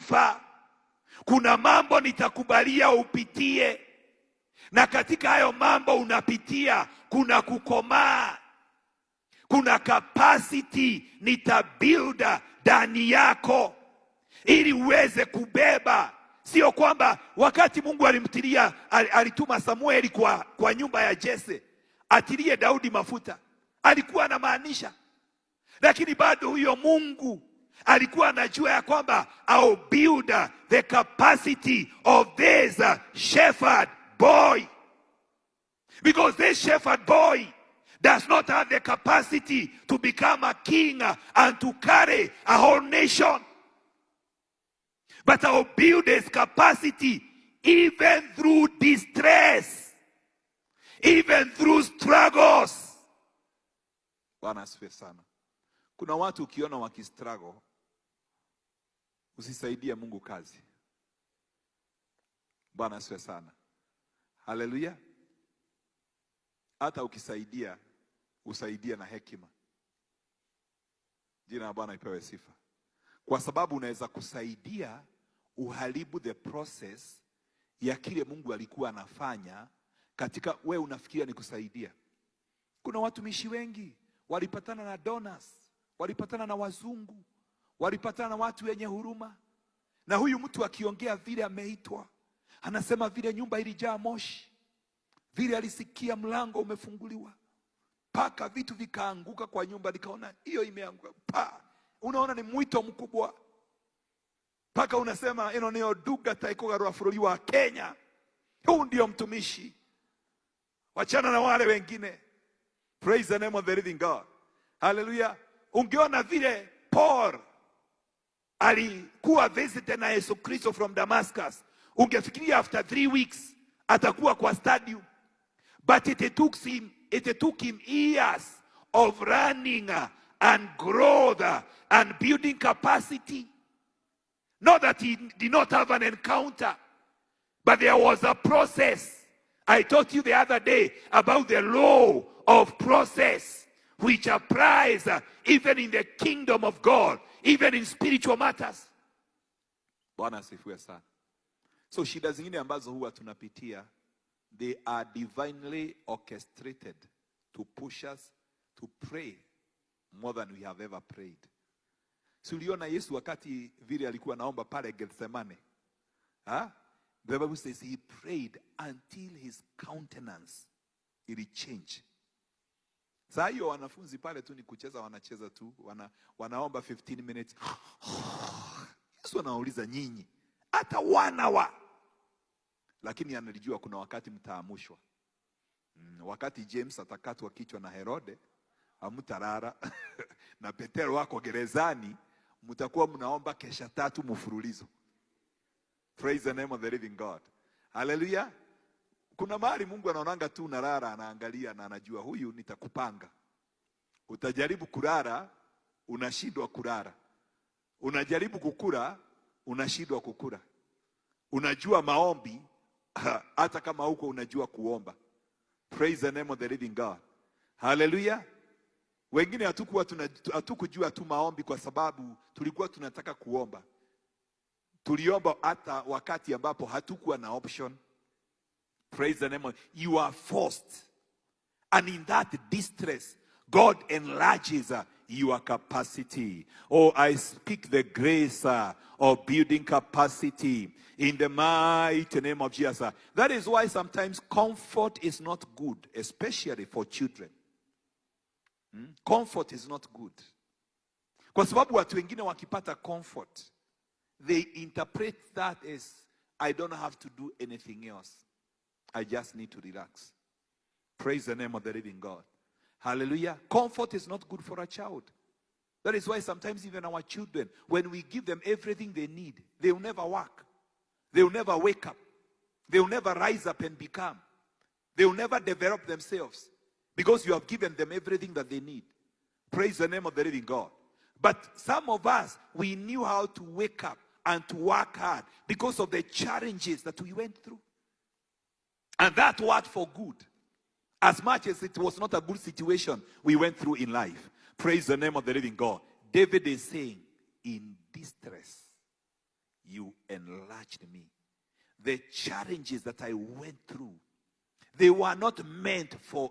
sifa. Kuna mambo nitakubalia upitie, na katika hayo mambo unapitia kuna kukomaa, kuna capacity nitabuilda ndani yako ili uweze kubeba. Sio kwamba wakati Mungu alituma Samueli kwa nyumba ya Jese atilie Daudi mafuta, alikuwa anamaanisha, lakini bado huyo Mungu alikuwa anajua ya kwamba I'll build the capacity of this shepherd boy, because this shepherd boy does not have the capacity to become a king and to carry a whole nation. But I'll build his capacity even through distress, even through struggles. Bwana asifiwe sana. Kuna watu ukiona wakistruggle, usisaidie Mungu kazi. Bwana asifiwe sana. Haleluya. Hata ukisaidia, usaidie na hekima. Jina la Bwana lipewe sifa. Kwa sababu unaweza kusaidia uharibu the process ya kile Mungu alikuwa anafanya katika wewe unafikiria ni kusaidia. Kuna watumishi wengi walipatana na donors, walipatana na wazungu, walipatana na watu wenye huruma, na huyu mtu akiongea vile ameitwa, anasema vile nyumba ilijaa moshi, vile alisikia mlango umefunguliwa, paka vitu vikaanguka kwa nyumba, nikaona hiyo imeanguka pa. Unaona ni mwito mkubwa. Paka unasema nio duga taikogarua fururi wa Kenya. Huu ndio mtumishi. Wachana na wale wengine. Praise the name of the living God. Hallelujah. Ungeona vile Paul alikuwa visited na Yesu Kristo from Damascus, ungefikiria after 3 weeks atakuwa kwa stadium. But it took him years of running and growth and building capacity. Not that he did not have an encounter, but there was a process. I taught you the other day about the law of process, which applies even in the kingdom of God, even in spiritual matters. Bwana asifiwe sana. So shida zingine ambazo huwa tunapitia, they are divinely orchestrated to push us to pray more than we have ever prayed. Si uliona Yesu wakati vile alikuwa naomba pale Gethsemane? The Bible says he prayed until his countenance it changed. Saa hiyo wanafunzi pale tu ni kucheza, wanacheza tu, wanaomba 15 minutes. Yesu anauliza nyinyi, hata 1 hour. Lakini analijua kuna wakati mtaamushwa. Wakati James atakatwa kichwa na Herode, hamtarara. Na Petero wako gerezani, mtakuwa mnaomba kesha 3 mfululizo. Praise the name of the living God. Hallelujah. Kuna mahali Mungu anaonanga tu unalala, anaangalia na anajua huyu nitakupanga. Utajaribu kulala, unashindwa kulala. Unajaribu kukula, unashindwa kukula. Unajua maombi, hata kama huko unajua kuomba. Praise the name of the living God. Hallelujah. Wengine hatukujua tu maombi kwa sababu tulikuwa tunataka kuomba. Tuliomba hata wakati ambapo hatukuwa na option. Praise the name of, you are forced. And in that distress, God enlarges your capacity. Oh, I speak the grace of building capacity in the mighty name of Jesus. That is why sometimes comfort is not good, especially for children. Comfort is not good. Kwa sababu watu wengine wakipata comfort, they interpret that as, I don't have to do anything else. I just need to relax. Praise the name of the living God. Hallelujah. Comfort is not good for a child. That is why sometimes even our children, when we give them everything they need, they will never work. They will never wake up. They will never rise up and become. They will never develop themselves. Because you have given them everything that they need. Praise the name of the living God. But some of us, we knew how to wake up and to work hard because of the challenges that we went through. And that worked for good. As much as it was not a good situation we went through in life. Praise the name of the living God. David is saying, in distress, you enlarged me. The challenges that I went through, they were not meant for